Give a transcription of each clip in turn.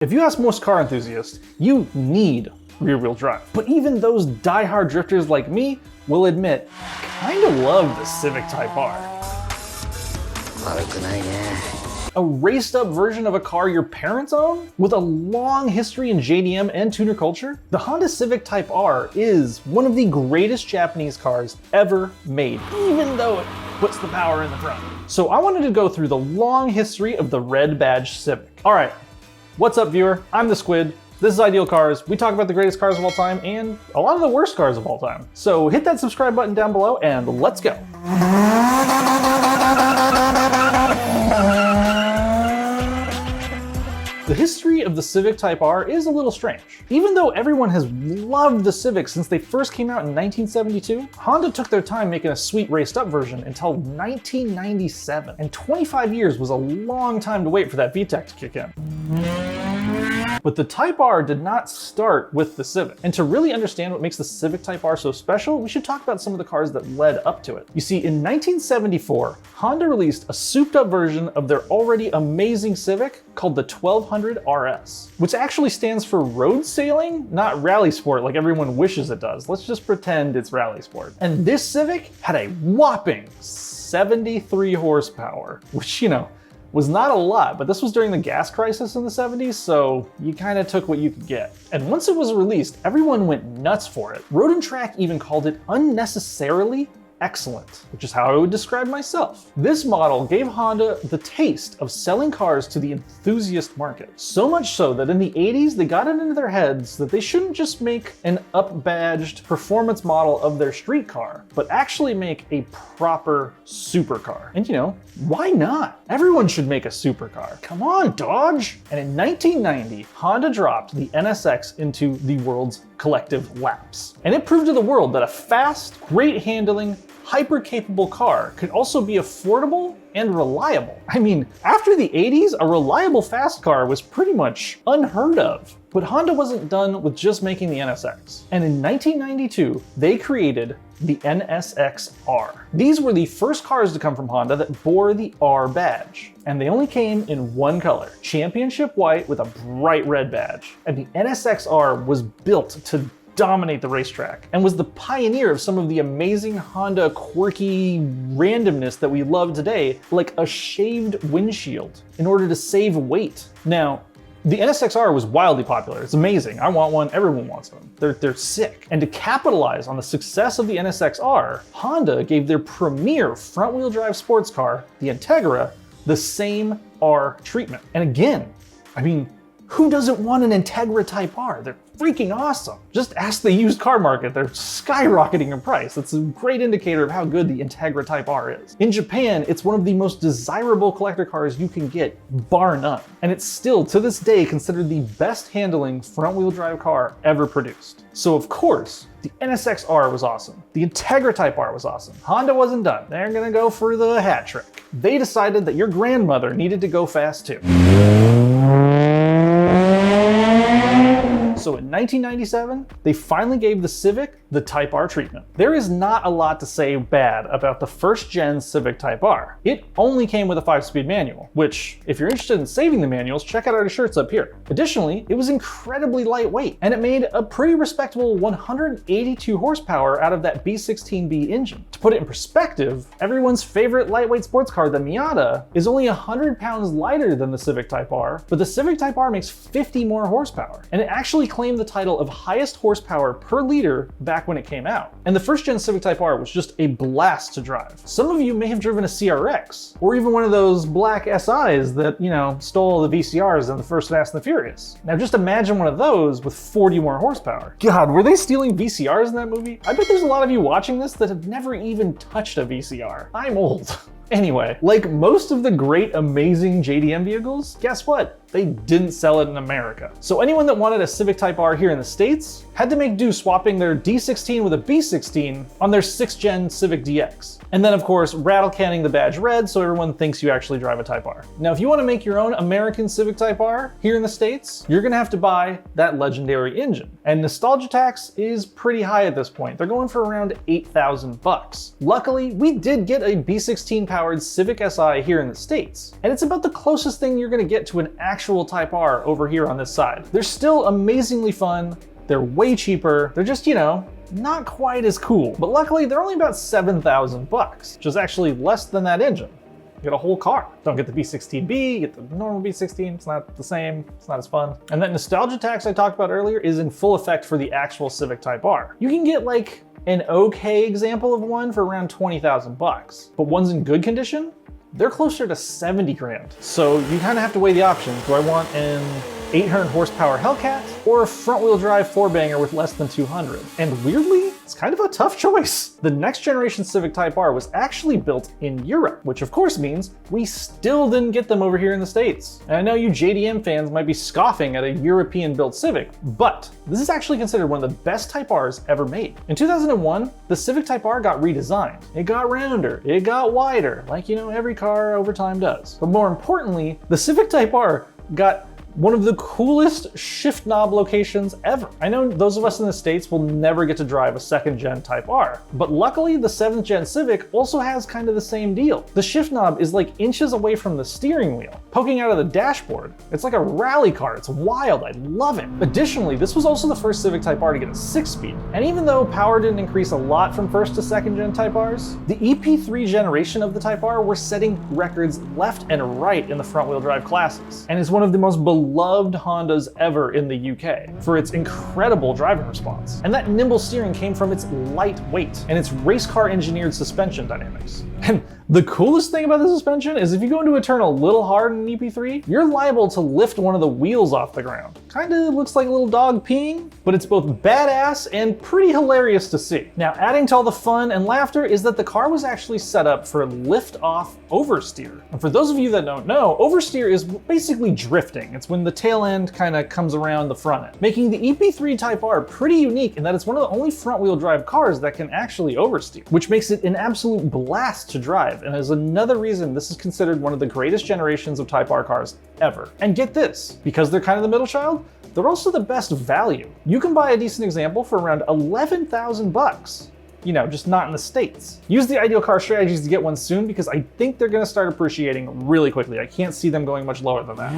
If you ask most car enthusiasts, you need rear-wheel drive. But even those die-hard drifters like me will admit, kinda love the Civic Type R. A raced-up version of a car your parents own? With a long history in JDM and tuner culture? The Honda Civic Type R is one of the greatest Japanese cars ever made, even though it puts the power in the front. So I wanted to go through the long history of the red badge Civic. All right. What's up, viewer? I'm the Squid. This is Ideal Cars. We talk about the greatest cars of all time and a lot of the worst cars of all time. So hit that subscribe button down below and let's go. The history of the Civic Type R is a little strange. Even though everyone has loved the Civic since they first came out in 1972, Honda took their time making a sweet raced up version until 1997. And 25 years was a long time to wait for that VTEC to kick in. But the Type R did not start with the Civic. And to really understand what makes the Civic Type R so special, we should talk about some of the cars that led up to it. You see, in 1974, Honda released a souped up version of their already amazing Civic called the 1200 RS, which actually stands for road sailing, not rally sport like everyone wishes it does. Let's just pretend it's rally sport. And this Civic had a whopping 73 horsepower, which, was not a lot, but this was during the gas crisis in the 70s, so you kind of took what you could get. And once it was released, everyone went nuts for it. Road and Track even called it unnecessarily excellent, which is how I would describe myself. This model gave Honda the taste of selling cars to the enthusiast market. So much so that in the 80s, they got it into their heads that they shouldn't just make an up-badged performance model of their street car, but actually make a proper supercar. And why not? Everyone should make a supercar. Come on, Dodge! And in 1990, Honda dropped the NSX into the world's collective laps. And it proved to the world that a fast, great handling, hyper-capable car could also be affordable and reliable. I mean, after the 80s, a reliable fast car was pretty much unheard of. But Honda wasn't done with just making the NSX. And in 1992, they created the NSX-R. These were the first cars to come from Honda that bore the R badge. And they only came in one color, championship white with a bright red badge. And the NSX-R was built to dominate the racetrack and was the pioneer of some of the amazing Honda quirky randomness that we love today, like a shaved windshield in order to save weight. Now, the NSX-R was wildly popular. It's amazing. I want one. Everyone wants one. They're sick. And to capitalize on the success of the NSX-R, Honda gave their premier front-wheel drive sports car, the Integra, the same R treatment. And again, who doesn't want an Integra Type R? They're freaking awesome. Just ask the used car market. They're skyrocketing in price. That's a great indicator of how good the Integra Type R is. In Japan, it's one of the most desirable collector cars you can get, bar none. And it's still, to this day, considered the best handling front-wheel drive car ever produced. So of course, the NSX-R was awesome. The Integra Type R was awesome. Honda wasn't done. They're gonna go for the hat trick. They decided that your grandmother needed to go fast too. So in 1997, they finally gave the Civic the Type R treatment. There is not a lot to say bad about the first gen Civic Type R. It only came with a 5-speed manual, which, if you're interested in saving the manuals, check out our shirts up here. Additionally, it was incredibly lightweight, and it made a pretty respectable 182 horsepower out of that B16B engine. To put it in perspective, everyone's favorite lightweight sports car, the Miata, is only 100 pounds lighter than the Civic Type R, but the Civic Type R makes 50 more horsepower, and it actually claimed the title of highest horsepower per liter back when it came out. And the first gen Civic Type R was just a blast to drive. Some of you may have driven a CRX, or even one of those black SIs that, stole the VCRs in the first Fast and the Furious. Now just imagine one of those with 40 more horsepower. God, were they stealing VCRs in that movie? I bet there's a lot of you watching this that have never even touched a VCR. I'm old. Anyway, like most of the great, amazing JDM vehicles, guess what? They didn't sell it in America. So anyone that wanted a Civic Type R here in the States had to make do swapping their D16 with a B16 on their 6th gen Civic DX. And then of course, rattle canning the badge red so everyone thinks you actually drive a Type R. Now, if you want to make your own American Civic Type R here in the States, you're gonna have to buy that legendary engine. And nostalgia tax is pretty high at this point. They're going for around $8,000. Luckily, we did get a B16 powered Civic Si here in the States. And it's about the closest thing you're gonna get to an actual actual Type R over here on this side. They're still amazingly fun. They're way cheaper. They're just, you know, not quite as cool. But luckily, they're only about $7,000, which is actually less than that engine. You get a whole car. Don't get the B16B, you get the normal B16, it's not the same, it's not as fun. And that nostalgia tax I talked about earlier is in full effect for the actual Civic Type R. You can get like an okay example of one for around 20,000 bucks, but ones in good condition, they're closer to 70 grand. So you kind of have to weigh the options. Do I want an 800 horsepower Hellcat or a front wheel drive 4-banger with less than 200? And weirdly, it's kind of a tough choice. The next generation Civic Type R was actually built in Europe, which of course means we still didn't get them over here in the States. And I know you JDM fans might be scoffing at a European built Civic, but this is actually considered one of the best Type Rs ever made. In 2001, the Civic Type R got redesigned. It got rounder, it got wider, like, you know, every car over time does. But more importantly, the Civic Type R got one of the coolest shift knob locations ever. I know those of us in the States will never get to drive a 2nd gen Type R, but luckily the 7th gen Civic also has kind of the same deal. The shift knob is like inches away from the steering wheel, poking out of the dashboard. It's like a rally car, it's wild, I love it. Additionally, this was also the first Civic Type R to get a 6-speed. And even though power didn't increase a lot from 1st to 2nd gen Type Rs, the EP3 generation of the Type R were setting records left and right in the front wheel drive classes, and is one of the most beloved Hondas ever in the UK for its incredible driving response. And that nimble steering came from its light weight and its race car engineered suspension dynamics. And the coolest thing about the suspension is if you go into a turn a little hard in an EP3, you're liable to lift one of the wheels off the ground. Kinda looks like a little dog peeing, but it's both badass and pretty hilarious to see. Now, adding to all the fun and laughter is that the car was actually set up for lift-off oversteer. And for those of you that don't know, oversteer is basically drifting. It's when the tail end kinda comes around the front end, making the EP3 Type R pretty unique in that it's one of the only front-wheel drive cars that can actually oversteer, which makes it an absolute blast to drive, and is another reason this is considered one of the greatest generations of Type R cars ever. And get this, because they're kind of the middle child, they're also the best value. You can buy a decent example for around 11,000 bucks. You know, just not in the States. Use the ideal car strategies to get one soon because I think they're gonna start appreciating really quickly. I can't see them going much lower than that.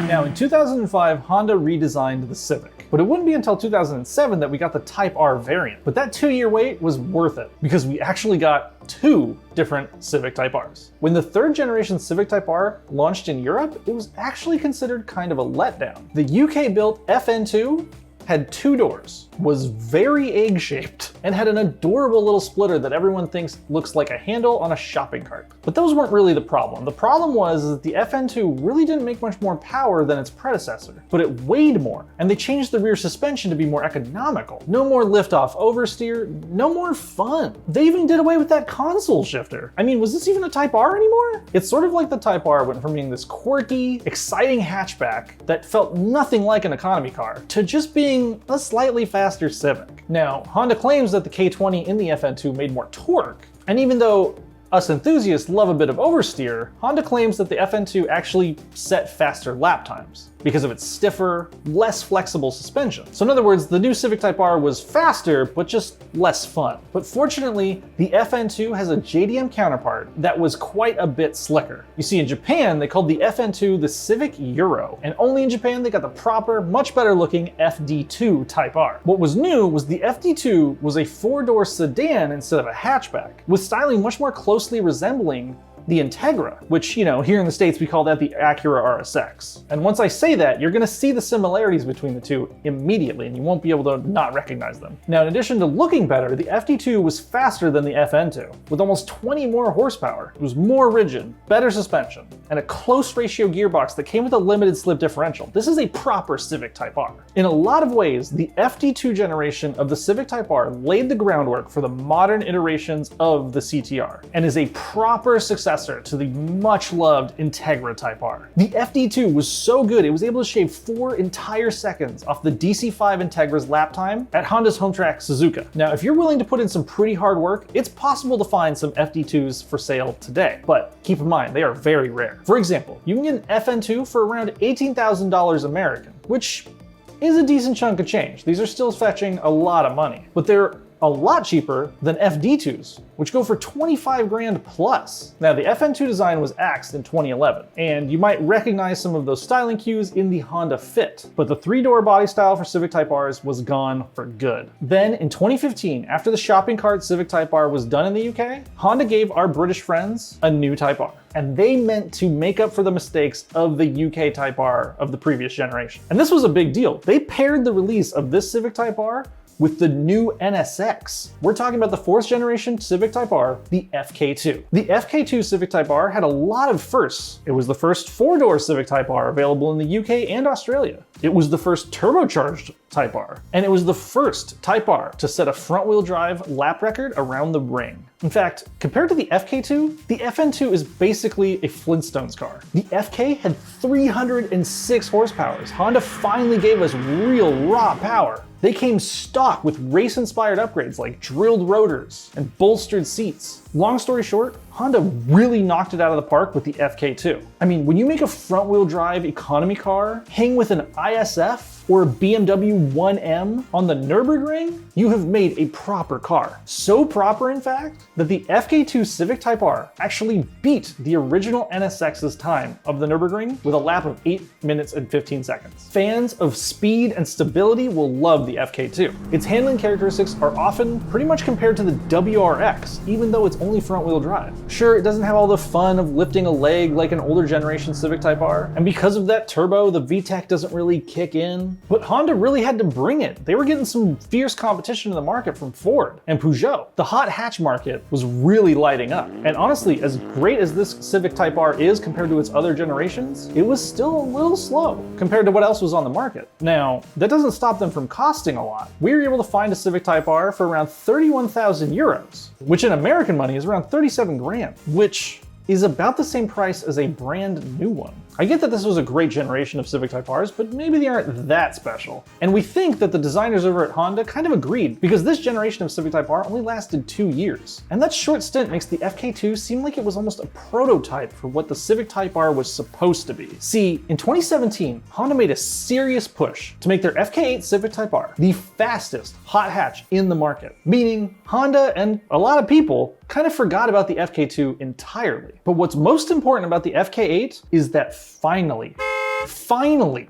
Now, in 2005, Honda redesigned the Civic, but it wouldn't be until 2007 that we got the Type R variant. But that 2-year wait was worth it because we actually got 2 different Civic Type Rs. When the 3rd generation Civic Type R launched in Europe, it was actually considered kind of a letdown. The UK-built FN2 had 2 doors, was very egg-shaped, and had an adorable little splitter that everyone thinks looks like a handle on a shopping cart. But those weren't really the problem. The problem was that the FN2 really didn't make much more power than its predecessor, but it weighed more, and they changed the rear suspension to be more economical. No more lift-off oversteer, no more fun. They even did away with that console shifter. I mean, was this even a Type R anymore? It's sort of like the Type R went from being this quirky, exciting hatchback that felt nothing like an economy car to just being a slightly faster Civic. Now, Honda claims that the K20 in the FN2 made more torque, and even though us enthusiasts love a bit of oversteer, Honda claims that the FN2 actually set faster lap times because of its stiffer, less flexible suspension. So in other words, the new Civic Type R was faster, but just less fun. But fortunately, the FN2 has a JDM counterpart that was quite a bit slicker. You see, in Japan, they called the FN2 the Civic Euro, and only in Japan they got the proper, much better looking FD2 Type R. What was new was the FD2 was a 4-door sedan instead of a hatchback, with styling much more closely resembling the Integra, which, you know, here in the States we call that the Acura RSX. And once I say that, you're gonna see the similarities between the two immediately, and you won't be able to not recognize them. Now, in addition to looking better, the FD2 was faster than the FN2, with almost 20 more horsepower. It was more rigid, better suspension, and a close ratio gearbox that came with a limited slip differential. This is a proper Civic Type R. In a lot of ways, the FD2 generation of the Civic Type R laid the groundwork for the modern iterations of the CTR, and is a proper successor to the much-loved Integra Type R. The FD2 was so good it was able to shave 4 entire seconds off the DC5 Integra's lap time at Honda's home track Suzuka. Now, if you're willing to put in some pretty hard work, it's possible to find some FD2s for sale today, but keep in mind, they are very rare. For example, you can get an FN2 for around $18,000 American, which is a decent chunk of change. These are still fetching a lot of money, but they're a lot cheaper than FD2s, which go for 25 grand plus. Now, the FN2 design was axed in 2011, and you might recognize some of those styling cues in the Honda Fit, but the 3-door body style for Civic Type Rs was gone for good. Then in 2015, after the shopping cart Civic Type R was done in the UK, Honda gave our British friends a new Type R, and they meant to make up for the mistakes of the UK Type R of the previous generation. And this was a big deal. They paired the release of this Civic Type R with the new NSX. We're talking about the 4th generation Civic Type R, the FK2. The FK2 Civic Type R had a lot of firsts. It was the first 4-door Civic Type R available in the UK and Australia. It was the first turbocharged Type R, and it was the first Type R to set a front-wheel drive lap record around the ring. In fact, compared to the FK2, the FN2 is basically a Flintstones car. The FK had 306 horsepower. Honda finally gave us real raw power. They came stock with race-inspired upgrades like drilled rotors and bolstered seats. Long story short, Honda really knocked it out of the park with the FK2. I mean, when you make a front-wheel drive economy car hang with an ISF or a BMW 1M on the Nürburgring, you have made a proper car. So proper, in fact, that the FK2 Civic Type R actually beat the original NSX's time of the Nürburgring with a lap of 8 minutes and 15 seconds. Fans of speed and stability will love the FK2. Its handling characteristics are often pretty much compared to the WRX, even though it's only front-wheel drive. Sure, it doesn't have all the fun of lifting a leg like an older generation Civic Type R, and because of that turbo, the VTEC doesn't really kick in. But Honda really had to bring it. They were getting some fierce competition in the market from Ford and Peugeot. The hot hatch market was really lighting up. And honestly, as great as this Civic Type R is compared to its other generations, it was still a little slow compared to what else was on the market. Now, that doesn't stop them from costing a lot. We were able to find a Civic Type R for around 31,000 euros, which in American money is around 37 grand, which is about the same price as a brand new one. I get that this was a great generation of Civic Type Rs, but maybe they aren't that special. And we think that the designers over at Honda kind of agreed, because this generation of Civic Type R only lasted 2 years. And that short stint makes the FK2 seem like it was almost a prototype for what the Civic Type R was supposed to be. See, in 2017, Honda made a serious push to make their FK8 Civic Type R the fastest hot hatch in the market, meaning Honda and a lot of people kind of forgot about the FK2 entirely. But what's most important about the FK8 is that finally,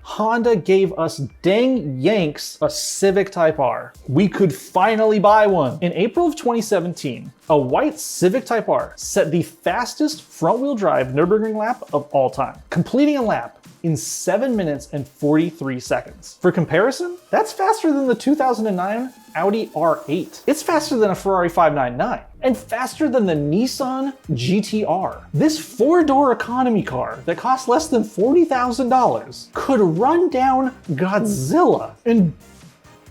Honda gave us dang Yanks a Civic Type R. We could finally buy one. In April of 2017, a white Civic Type R set the fastest front-wheel drive Nürburgring lap of all time, completing a lap in 7 minutes and 43 seconds. For comparison, that's faster than the 2009 Audi R8. It's faster than a Ferrari 599 and faster than the Nissan GT-R. This 4-door economy car that costs less than $40,000 could run down Godzilla. And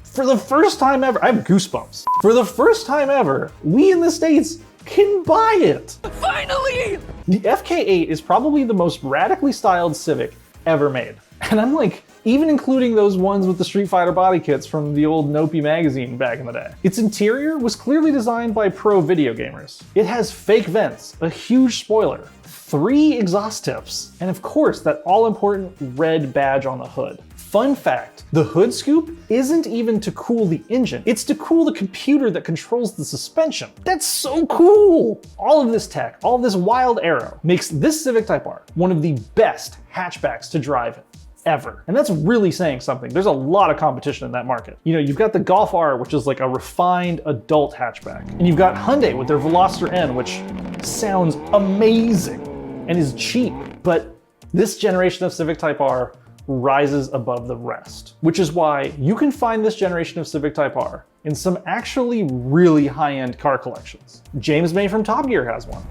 for the first time ever, I have goosebumps. For the first time ever, we in the States can buy it. Finally! The FK8 is probably the most radically styled Civic ever made. And I'm like, even including those ones with the Street Fighter body kits from the old Nopi magazine back in the day. Its interior was clearly designed by pro video gamers. It has fake vents, a huge spoiler, 3 exhaust tips, and of course that all-important red badge on the hood. Fun fact, the hood scoop isn't even to cool the engine, it's to cool the computer that controls the suspension. That's so cool! All of this tech, all of this wild aero, makes this Civic Type R one of the best hatchbacks to drive ever. And that's really saying something. There's a lot of competition in that market. You know, you've got the Golf R, which is like a refined adult hatchback. And you've got Hyundai with their Veloster N, which sounds amazing and is cheap. But this generation of Civic Type R rises above the rest, which is why you can find this generation of Civic Type R in some actually really high-end car collections. James May from Top Gear has one.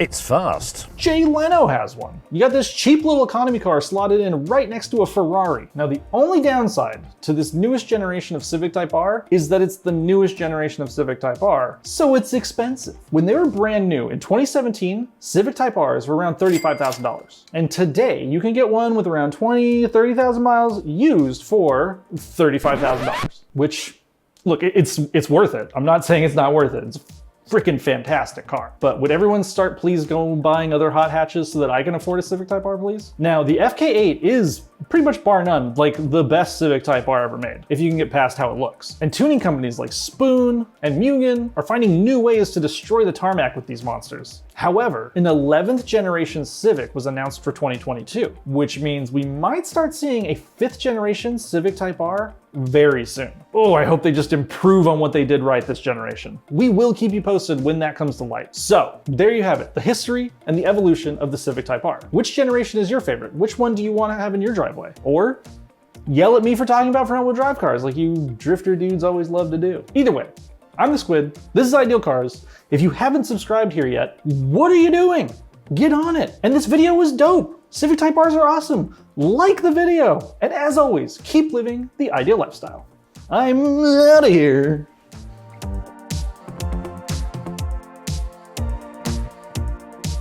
It's fast. Jay Leno has one. You got this cheap little economy car slotted in right next to a Ferrari. Now, the only downside to this newest generation of Civic Type R is that it's the newest generation of Civic Type R, so it's expensive. When they were brand new in 2017, Civic Type Rs were around $35,000. And today, you can get one with around 20, 30,000 miles used for $35,000, which, look, it's worth it. I'm not saying it's not worth it. It's freaking fantastic car. But would everyone start please go buying other hot hatches so that I can afford a Civic Type R, please? Now, the FK8 is pretty much bar none, like the best Civic Type R ever made, if you can get past how it looks. And tuning companies like Spoon and Mugen are finding new ways to destroy the tarmac with these monsters. However, an 11th generation Civic was announced for 2022, which means we might start seeing a 5th generation Civic Type R very soon. Oh, I hope they just improve on what they did right this generation. We will keep you posted when that comes to light. So there you have it, the history and the evolution of the Civic Type R. Which generation is your favorite? Which one do you want to have in your driveway? Or yell at me for talking about front wheel drive cars like you drifter dudes always love to do. Either way, I'm the Squid, this is Ideal Cars. If you haven't subscribed here yet, what are you doing? Get on it. And this video was dope. Civic Type Rs are awesome. Like the video. And as always, keep living the ideal lifestyle. I'm out of here.